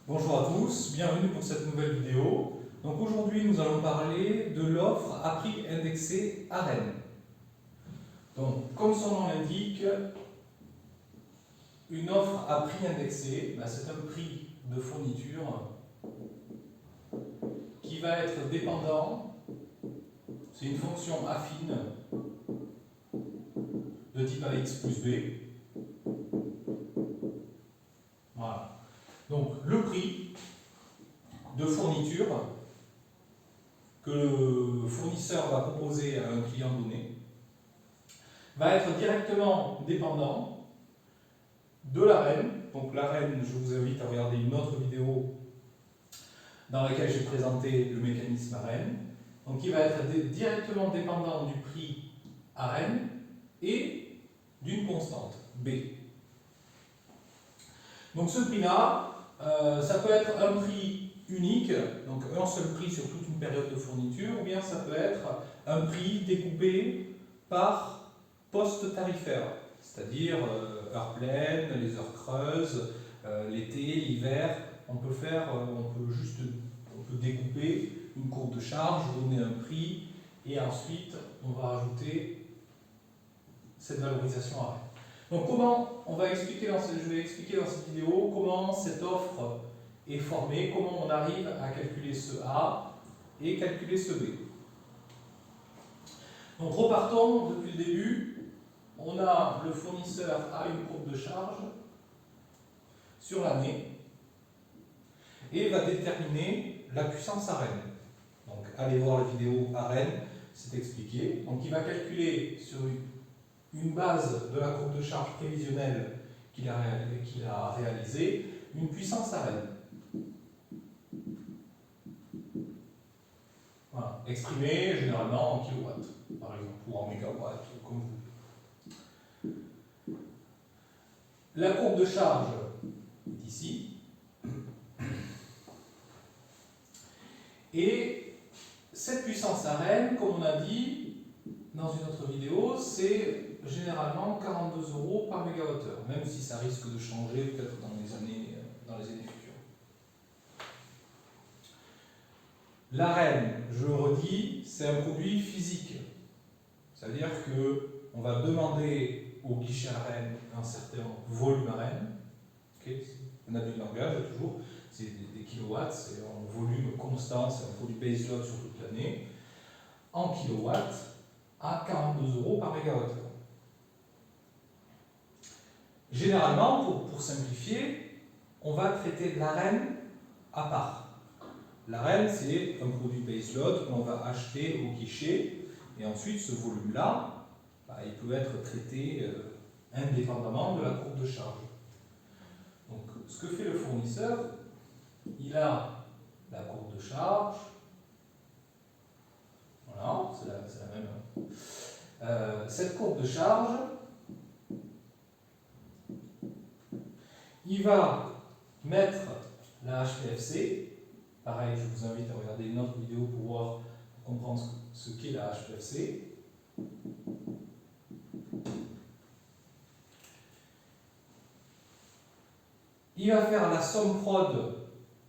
Bonjour à tous, bienvenue pour cette nouvelle vidéo. Donc aujourd'hui nous allons parler de l'offre à prix indexé ARENH. Donc comme son nom l'indique, une offre à prix indexé, c'est un prix de fourniture qui va être dépendant, c'est une fonction affine de type AX plus B. Voilà. Donc le prix de fourniture que le fournisseur va proposer à un client donné va être directement dépendant de l'ARENH. Donc l'ARENH, je vous invite à regarder une autre vidéo dans laquelle j'ai présenté le mécanisme ARENH. Donc il va être directement dépendant du prix ARENH et d'une constante B. Donc ce prix-là, ça peut être un prix unique, donc un seul prix sur toute une période de fourniture, ou bien ça peut être un prix découpé par poste tarifaire, c'est-à-dire heures pleines, les heures creuses, l'été, l'hiver. On peut découper une courbe de charge, donner un prix, et ensuite on va rajouter cette valorisation ARENH. Donc comment je vais expliquer dans cette vidéo comment cette offre est formée, comment on arrive à calculer ce A et calculer ce B. Donc repartons depuis le début. On a le fournisseur a une courbe de charge sur l'année et va déterminer la puissance ARENH. Donc allez voir la vidéo ARENH, c'est expliqué. Donc il va calculer sur une base de la courbe de charge prévisionnelle qu'il a réalisée, une puissance ARENH. Voilà, exprimée généralement en kilowatts, par exemple, ou en mégawatts, comme vous voulez. La courbe de charge est ici. Et cette puissance ARENH, comme on a dit dans une autre vidéo, c'est généralement 42 € par mégawattheure, même si ça risque de changer peut-être dans les années futures. L'ARENH, je le redis, c'est un produit physique. Ça veut dire qu'on va demander au guichet ARENH un certain volume ARENH. Okay, on a du langage toujours, c'est des kilowatts, c'est un volume constant, c'est un produit baseload sur toute l'année, en kilowatts à 42 € par mégawattheure. Généralement, pour simplifier, on va traiter l'ARENH à part. L'ARENH, c'est un produit baseload qu'on va acheter au guichet, et ensuite ce volume-là, il peut être traité indépendamment de la courbe de charge. Donc, ce que fait le fournisseur, il a la courbe de charge, voilà, c'est la même. Cette courbe de charge, il va mettre la HPFC. Pareil, je vous invite à regarder une autre vidéo pour comprendre ce qu'est la HPFC. Il va faire la somme prod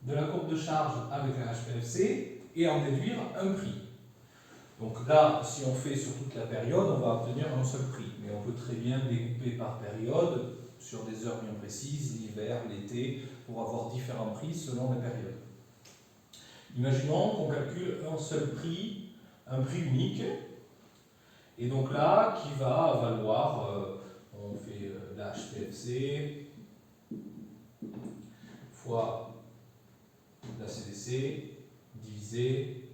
de la courbe de charge avec la HPFC et en déduire un prix. Donc là, si on fait sur toute la période, on va obtenir un seul prix. Mais on peut très bien découper par période, sur des heures bien précises, l'hiver, l'été, pour avoir différents prix selon les périodes. Imaginons qu'on calcule un seul prix, un prix unique, et donc là, qui va valoir, on fait la HPFC fois la CDC divisé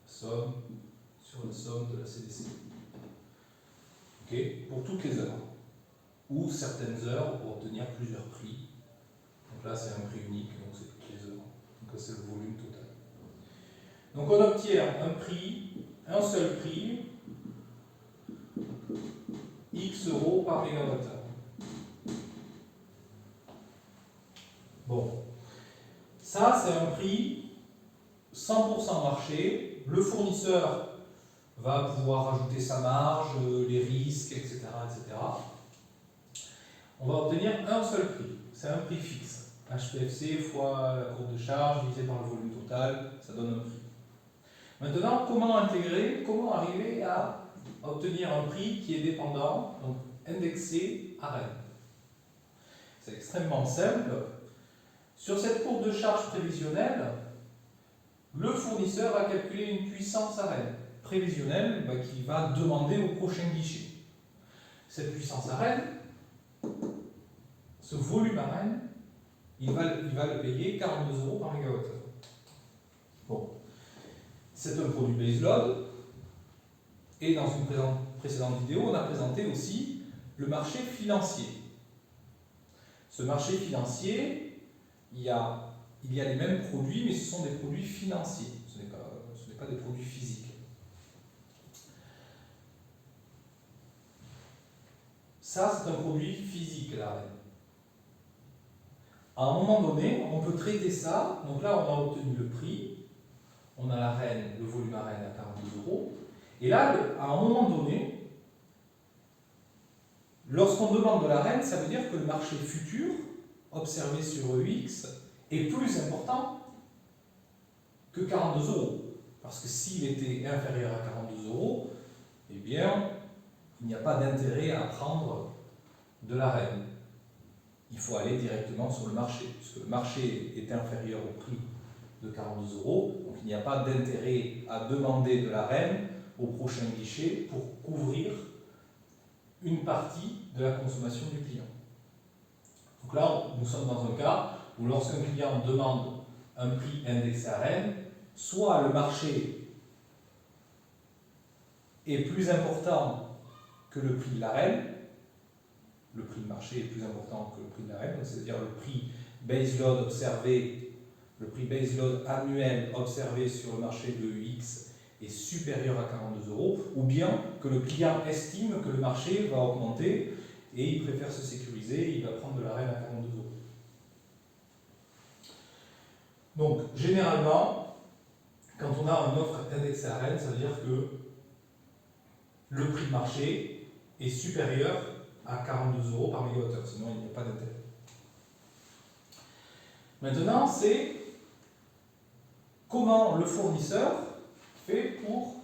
somme sur la somme de la CDC. Okay, pour toutes les heures, ou certaines heures pour obtenir plusieurs prix. Donc là, c'est un prix unique, donc c'est toutes les heures. Donc là, c'est le volume total. Donc on obtient un prix, un seul prix, X € par mégawattheure. Bon, ça c'est un prix 100% marché. Le fournisseur va pouvoir ajouter sa marge, les risques, etc., etc. On va obtenir un seul prix, c'est un prix fixe. HPFC fois la courbe de charge divisé par le volume total, ça donne un prix. Maintenant, comment intégrer, comment arriver à obtenir un prix qui est dépendant, donc indexé à Rennes? C'est extrêmement simple. Sur cette courbe de charge prévisionnelle, le fournisseur va calculer une puissance à Rennes prévisionnelle qu'il va demander au prochain guichet. Cette puissance à Rennes, ce volume à Rennes, il va le payer 42 € par mégawattheure. Bon. C'est un produit baseload. Et dans une précédente vidéo, on a présenté aussi le marché financier. Ce marché financier, il y a les mêmes produits, mais ce sont des produits financiers. Ce n'est pas des produits physiques. Ça, c'est un produit physique, la Rennes. À un moment donné, on peut traiter ça. Donc là, on a obtenu le prix. On a la Rennes, le volume à Rennes à 42 €. Et là, à un moment donné, lorsqu'on demande de la Rennes, ça veut dire que le marché futur, observé sur EX, est plus important que 42 €. Parce que s'il était inférieur à 42 €, eh bien, il n'y a pas d'intérêt à prendre de la Rennes. Il faut aller directement sur le marché, puisque le marché est inférieur au prix de 42 €, donc il n'y a pas d'intérêt à demander de la Rennes au prochain guichet pour couvrir une partie de la consommation du client. Donc là, nous sommes dans un cas où lorsqu'un client demande un prix indexé à Rennes, soit le marché est plus important que le prix de la Rennes, le prix de marché est plus important que le prix de la Rennes, c'est-à-dire le prix baseload observé, le prix baseload annuel observé sur le marché de EX est supérieur à 42 €, ou bien que le client estime que le marché va augmenter et il préfère se sécuriser, il va prendre de la Rennes à 42 €. Donc, généralement, quand on a une offre indexée à Rennes, ça veut dire que le prix de marché est supérieur à 42 € par mégawattheure, sinon il n'y a pas d'intérêt. Maintenant, c'est comment le fournisseur fait pour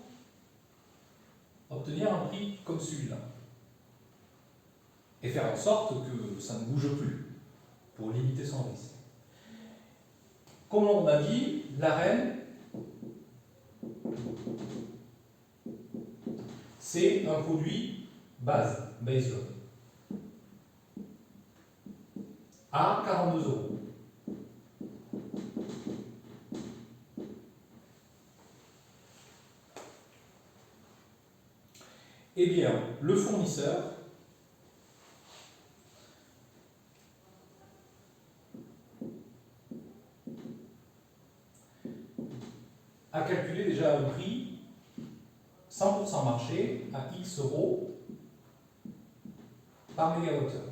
obtenir un prix comme celui-là et faire en sorte que ça ne bouge plus pour limiter son risque. Comme on a dit, la Rennes, c'est un produit baseload, à 42 €. Eh bien, le fournisseur a calculé déjà un prix 100% marché à X € par mégawattheure.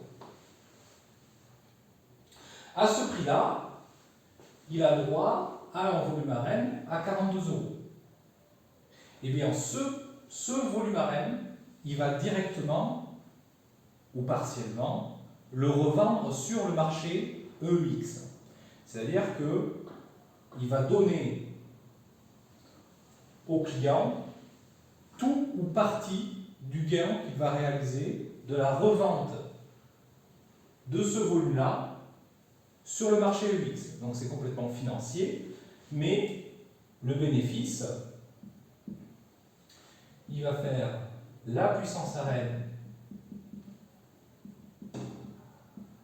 À ce prix-là, il a droit à un volume à Rennes à 42 €. Eh bien, ce volume à Rennes, il va directement ou partiellement le revendre sur le marché EX. C'est-à-dire qu'il va donner au client tout ou partie du gain qu'il va réaliser de la revente de ce volume-là sur le marché EX. Donc c'est complètement financier, mais le bénéfice, il va faire la puissance à Rennes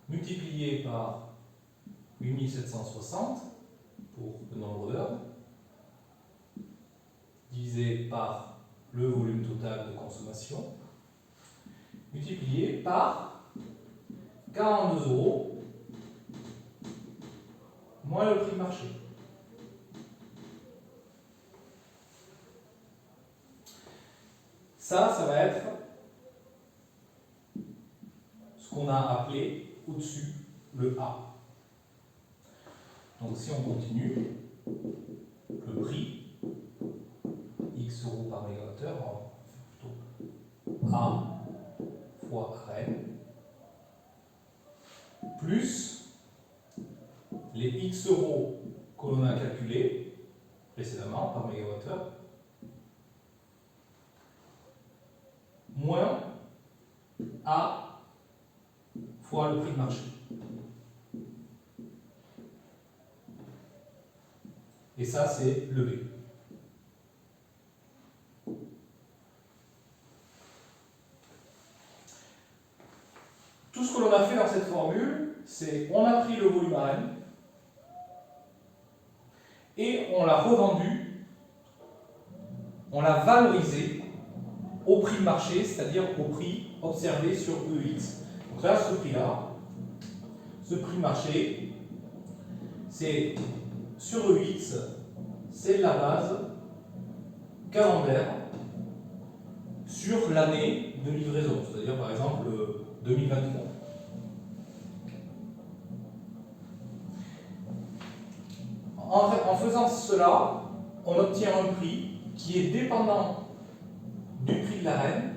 multiplié par 8760 pour le nombre d'heures, divisé par le volume total de consommation, multiplié par 42 € moins le prix de marché. Ça va être ce qu'on a appelé au-dessus le A. Donc si on continue, le prix, X € par mégawattheure, on va faire plutôt A fois Rennes, plus les X euros que l'on a calculés précédemment par mégawattheure, moins A fois le prix de marché. Et ça, c'est le B. Tout ce que l'on a fait dans cette formule, c'est on a pris le volume AN et on l'a revendu, on l'a valorisé au prix de marché, c'est-à-dire au prix observé sur EX. Donc là, ce prix-là, ce prix de marché, c'est sur EX, c'est la base calendaire sur l'année de livraison, c'est-à-dire par exemple 2023. En faisant cela, on obtient un prix qui est dépendant du prix de l'arène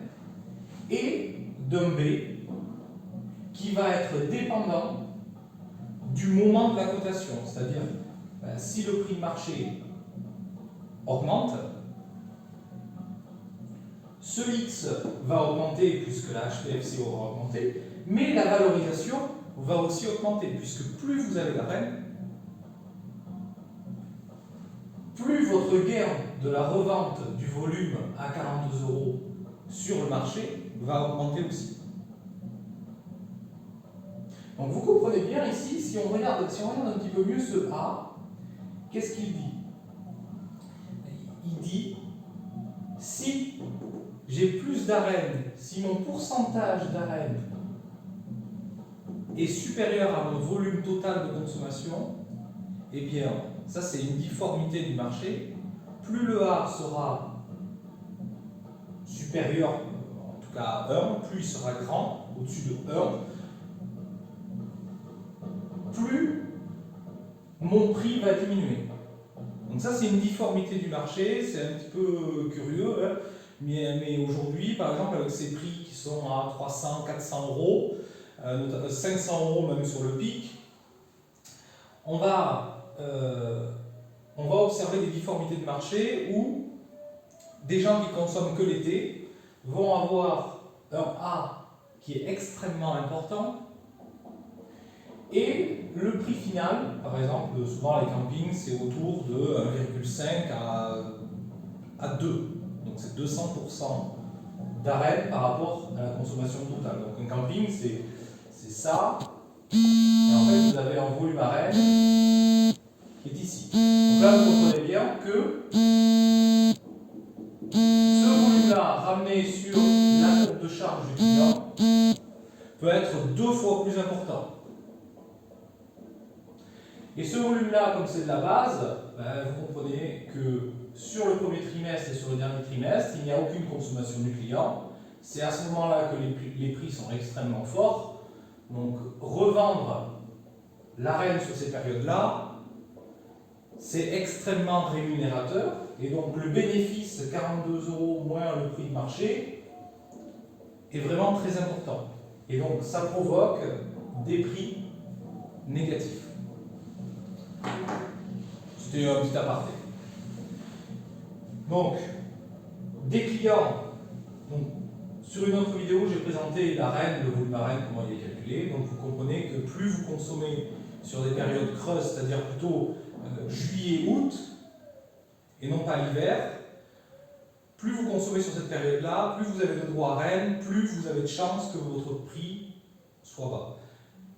et d'un B qui va être dépendant du moment de la cotation. C'est-à-dire, si le prix de marché augmente, ce X va augmenter puisque la HPFC aura augmenté, mais la valorisation va aussi augmenter puisque plus vous avez l'arène, plus votre gain de la revente du volume à 42 € sur le marché va augmenter aussi. Donc vous comprenez bien ici, si on regarde un petit peu mieux ce A, qu'est-ce qu'il dit? Il dit, si j'ai plus d'arène, si mon pourcentage d'arène est supérieur à mon volume total de consommation, eh bien, ça c'est une difformité du marché. Plus le A sera supérieur, en tout cas à 1, plus il sera grand, au-dessus de 1, plus mon prix va diminuer. Donc ça c'est une difformité du marché, c'est un petit peu curieux, hein, mais aujourd'hui, par exemple, avec ces prix qui sont à 300, 400 €, 500 € même sur le pic, on va observer des difformités de marché où des gens qui consomment que l'été vont avoir un A qui est extrêmement important et le prix final, par exemple, souvent les campings, c'est autour de 1,5 à 2. Donc c'est 200% d'arène par rapport à la consommation totale. Donc un camping, c'est ça. Et en fait, vous avez un volume arène qui est ici. Donc là, vous comprenez bien que ce volume-là, ramené sur la courbe de charge du client, peut être 2 fois plus important. Et ce volume-là, comme c'est de la base, vous comprenez que sur le premier trimestre et sur le dernier trimestre, il n'y a aucune consommation du client. C'est à ce moment-là que les prix sont extrêmement forts. Donc revendre l'arène sur ces périodes-là, c'est extrêmement rémunérateur. Et donc le bénéfice, 42 € moins le prix de marché, est vraiment très important. Et donc ça provoque des prix négatifs. C'était un petit aparté. Donc, des clients. Donc, sur une autre vidéo, j'ai présenté l'arène, le volume arène, comment il est calculé. Donc, vous comprenez que plus vous consommez sur des périodes creuses, c'est-à-dire plutôt juillet-août, et non pas l'hiver, plus vous consommez sur cette période-là, plus vous avez de droits arène, plus vous avez de chances que votre prix soit bas.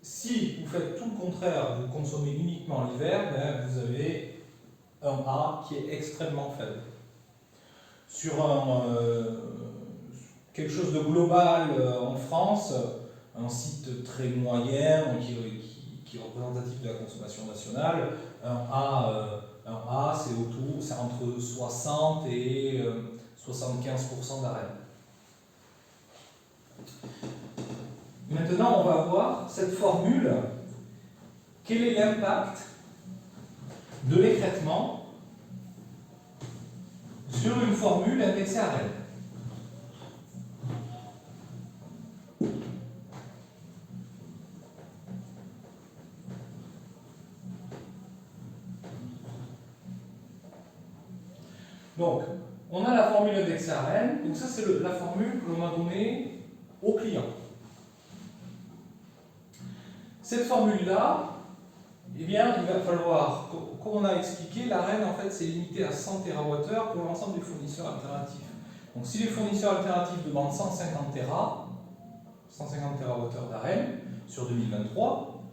Si vous faites tout le contraire, vous consommez uniquement l'hiver, vous avez un A qui est extrêmement faible. Sur quelque chose de global en France, un site très moyen qui est représentatif de la consommation nationale, un A c'est entre 60 et 75% d'arène. Maintenant, on va voir cette formule. Quel est l'impact de l'écrêtement sur une formule indexée à Rennes? Donc, on a la formule indexée à Rennes. Donc ça, c'est la formule que l'on m'a donnée au client. Cette formule-là, eh bien, il va falloir, comme on a expliqué, la Rennes, en fait, c'est limité à 100 TWh pour l'ensemble des fournisseurs alternatifs. Donc, si les fournisseurs alternatifs demandent 150 TWh d'AREN sur 2023,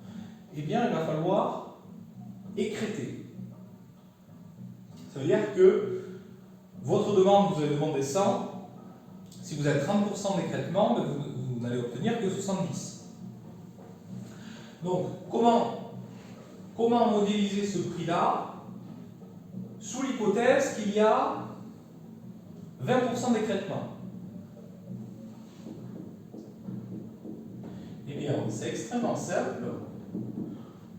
eh bien, il va falloir écréter. Ça veut dire que votre demande, vous avez demandé 100. Si vous avez 30% d'écrêtement, vous n'allez obtenir que 70. Donc, comment modéliser ce prix-là sous l'hypothèse qu'il y a 20% d'écrêtement? Eh bien, c'est extrêmement simple.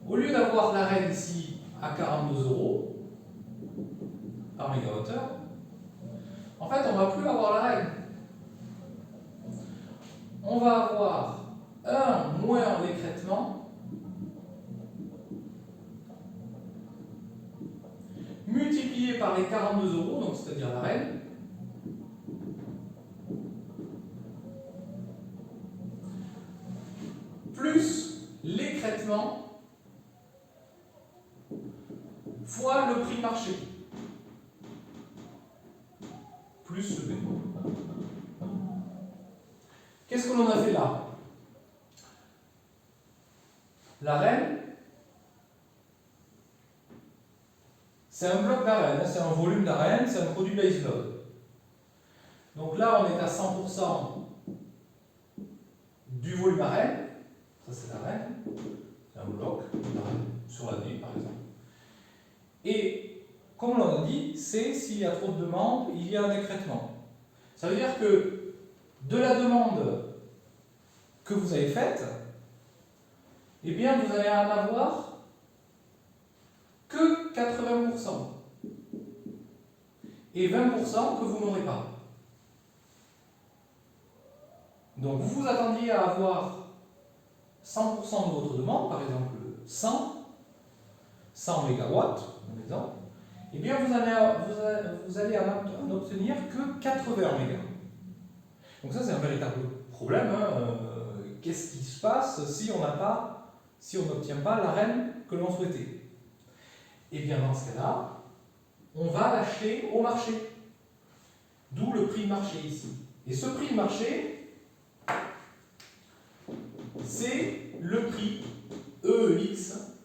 Au lieu d'avoir la Rennes ici à 42 € par mégawattheure, en fait, on ne va plus avoir la Rennes. On va avoir 1 moins l'écrêtement multiplié par les 42 €, donc c'est-à-dire la Rennes, plus l'écrêtement fois le prix marché, plus le B. Qu'est-ce que l'on a fait là? La Rennes, c'est un bloc d'AREN, c'est un volume d'AREN, c'est un produit baseload. Donc là, on est à 100% du volume AREN, ça c'est l'AREN, c'est un bloc d'AREN sur l'année par exemple. Et comme l'on a dit, c'est s'il y a trop de demandes, il y a un écrêtement. Ça veut dire que de la demande que vous avez faite, eh bien vous allez en avoir que 80%. Et 20% que vous n'aurez pas. Donc vous vous attendiez à avoir 100% de votre demande, par exemple 100 MW, par exemple, eh bien vous allez en obtenir que 80 MW. Donc ça c'est un véritable problème. Qu'est-ce qui se passe si on n'obtient pas la Rennes que l'on souhaitait? Et bien dans ce cas-là, on va l'acheter au marché. D'où le prix de marché ici. Et ce prix de marché, c'est le prix EEX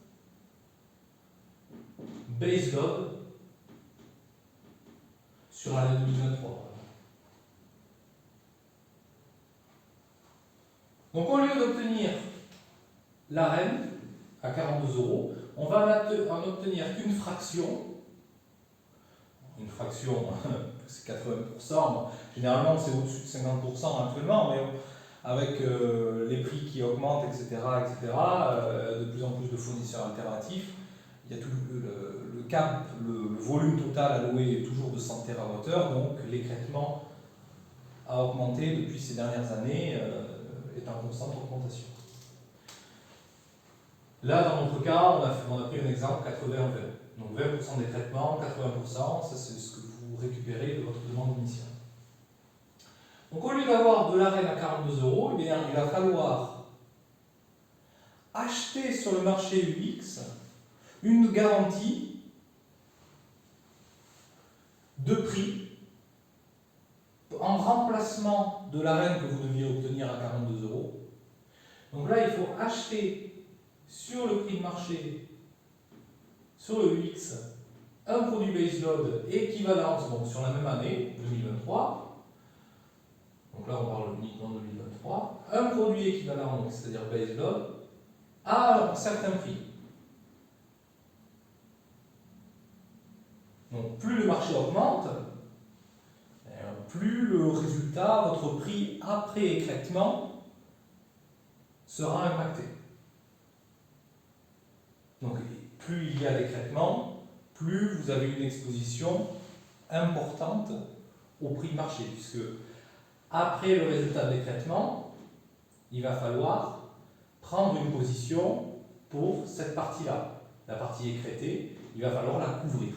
baseload sur l'année 2023. Donc au lieu d'obtenir la Rennes à 42 €, on va en obtenir qu'une fraction. Une fraction, c'est 80%. Généralement, c'est au-dessus de 50% actuellement, mais avec les prix qui augmentent, etc., de plus en plus de fournisseurs alternatifs, il y a tout le cap, le volume total alloué est toujours de 100 TWh, donc l'écrêtement a augmenté depuis ces dernières années, est en constante augmentation. Là, dans notre cas, on a pris un exemple 80-20. Donc 20% d'écrêtement, 80%, ça c'est ce que vous récupérez de votre demande initiale. Donc au lieu d'avoir de la Rennes à 42 €, eh bien, il va falloir acheter sur le marché UX une garantie de prix en remplacement de la Rennes que vous deviez obtenir à 42 €. Donc là, il faut acheter sur le prix de marché, sur le UX, un produit baseload équivalent donc sur la même année, 2023. Donc là, on parle uniquement de 2023. Un produit équivalent, c'est-à-dire baseload, à un certain prix. Donc plus le marché augmente, plus le résultat, votre prix après écrêtement, sera impacté. Donc plus il y a d'écrêtement, plus vous avez une exposition importante au prix de marché, puisque après le résultat de l'écrêtement, il va falloir prendre une position pour cette partie-là. La partie écrêtée, il va falloir la couvrir.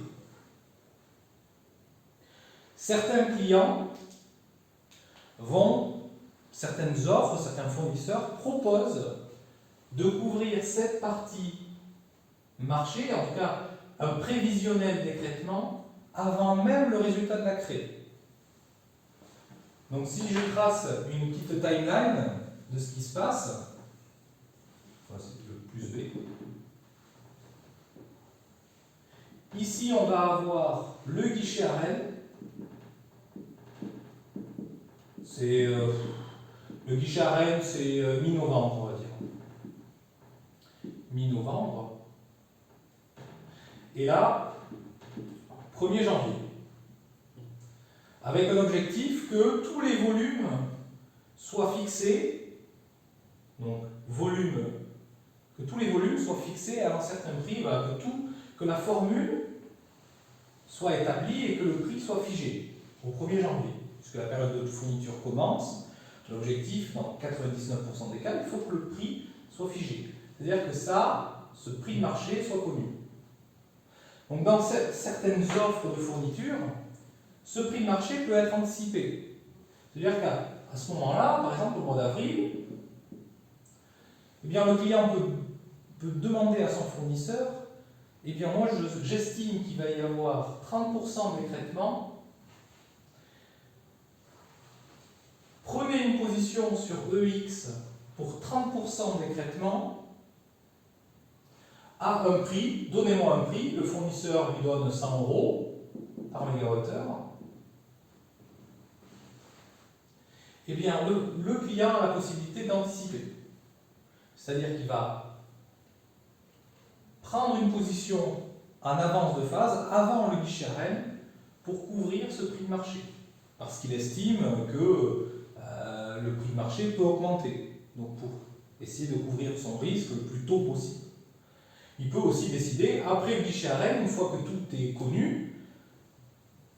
Certains clients certaines offres, certains fournisseurs proposent de couvrir cette partie marché, en tout cas un prévisionnel d'écrêtement, avant même le résultat de la crée. Donc si je trace une petite timeline de ce qui se passe, c'est le plus B. Ici, on va avoir le guichet à Rennes. Le guichet à Rennes, c'est mi-novembre, on va dire. Mi-novembre. Et là, 1er janvier. Avec un objectif que tous les volumes soient fixés, donc que tous les volumes soient fixés à un certain prix, voilà, que la formule soit établie et que le prix soit figé au 1er janvier. Puisque la période de fourniture commence, l'objectif, dans 99% des cas, il faut que le prix soit figé. C'est-à-dire que ce prix de marché soit connu. Donc dans certaines offres de fourniture, ce prix de marché peut être anticipé. C'est-à-dire qu'à ce moment-là, par exemple au mois d'avril, eh bien, le client peut demander à son fournisseur, eh bien moi j'estime qu'il va y avoir 30% d'écrêtement. Prenez une position sur EX pour 30% d'écrêtement à un prix, donnez-moi un prix, le fournisseur lui donne 100 € par mégawattheure. Eh bien, le client a la possibilité d'anticiper. C'est-à-dire qu'il va prendre une position en avance de phase avant le guichet à Rennes pour couvrir ce prix de marché. Parce qu'il estime que le prix de marché peut augmenter. Donc pour essayer de couvrir son risque le plus tôt possible. Il peut aussi décider, après le guichet à Rennes, une fois que tout est connu,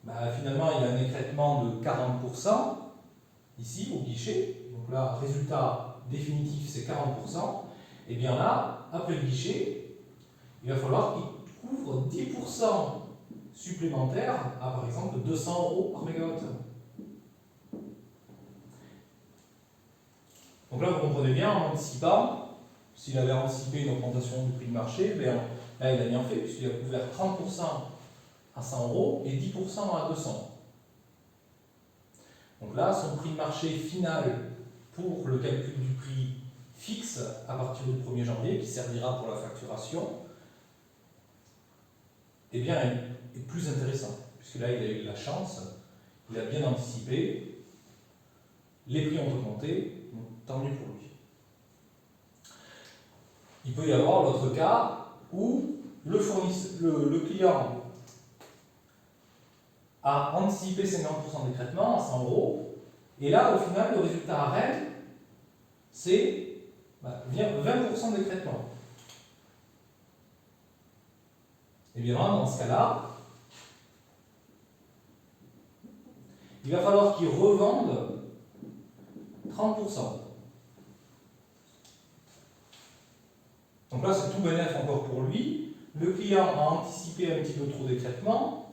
finalement il y a un écrêtement de 40% ici au guichet. Donc là, résultat définitif c'est 40%. Et bien là, après le guichet, il va falloir qu'il couvre 10% supplémentaires à par exemple 200 € par mégawattheure. Donc là, vous comprenez bien, en anticipant, s'il avait anticipé une augmentation du prix de marché, là il a bien fait, puisqu'il a couvert 30% à 100 € et 10% à 200. Donc là, son prix de marché final pour le calcul du prix fixe à partir du 1er janvier, qui servira pour la facturation, eh bien, est plus intéressant, puisque là, il a eu de la chance, il a bien anticipé, les prix ont augmenté, donc tant mieux pour lui. Il peut y avoir l'autre cas où le client a anticipé 50% d'écrêtement à 100 €, et là, au final, le résultat à Rennes, c'est 20% d'écrêtement. Et bien dans ce cas-là, il va falloir qu'il revende 30%. Donc là, c'est tout bénéf encore pour lui. Le client a anticipé un petit peu trop d'écrêtement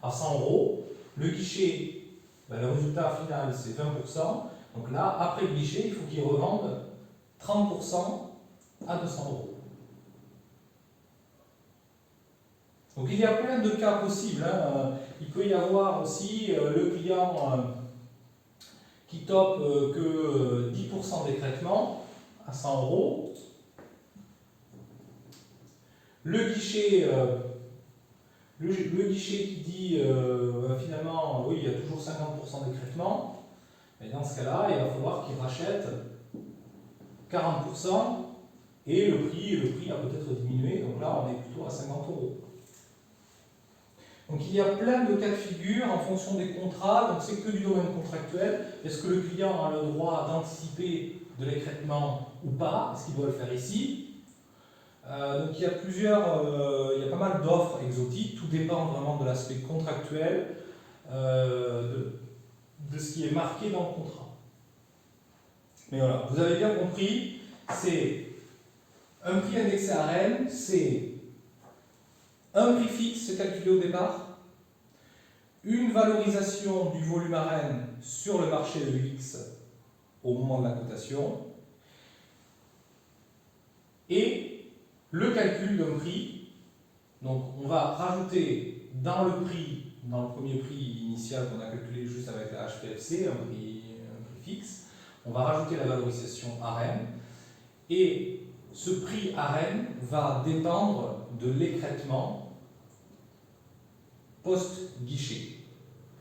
à 100 €. Le guichet, le résultat final, c'est 20%. Donc là, après le guichet, il faut qu'il revende 30% à 200 €. Donc il y a plein de cas possibles. Il peut y avoir aussi le client qui tope que 10% d'écrêtement à 100 €. Le guichet qui dit finalement oui, il y a toujours 50% d'écrêtement. Et dans ce cas-là, il va falloir qu'il rachète 40% et le prix a peut-être diminué. Donc là, on est plutôt à 50 €. Donc il y a plein de cas de figure en fonction des contrats, donc c'est que du domaine contractuel. Est-ce que le client a le droit d'anticiper de l'écrêtement ou pas? Est-ce qu'il doit le faire ici? Donc il y a pas mal d'offres exotiques, tout dépend vraiment de l'aspect contractuel, de ce qui est marqué dans le contrat. Mais voilà, vous avez bien compris, c'est un prix indexé à Rennes, c'est un prix fixe calculé au départ, une valorisation du volume AREN sur le marché de X au moment de la cotation, et le calcul d'un prix. Donc on va rajouter dans le prix, dans le premier prix initial qu'on a calculé juste avec la HPFC, un prix fixe, on va rajouter la valorisation AREN, et ce prix AREN va dépendre de l'écrêtement post-guichet.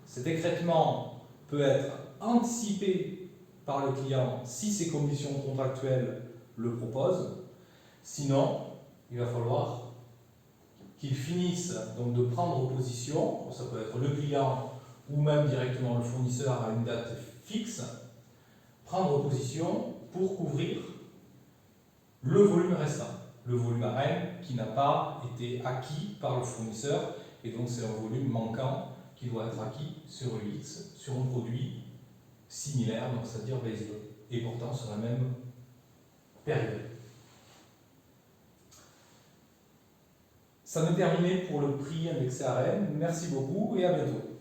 Cet écrêtement peut être anticipé par le client si ses conditions contractuelles le proposent. Sinon, il va falloir qu'il finisse donc de prendre position, ça peut être le client ou même directement le fournisseur à une date fixe, prendre position pour couvrir le volume restant, le volume AREN qui n'a pas été acquis par le fournisseur, et donc c'est un volume manquant qui doit être acquis sur UX, sur un produit similaire, donc c'est-à-dire baseload, et pourtant sur la même période. Ça m'est terminé pour le prix indexé AREN. Merci beaucoup et à bientôt.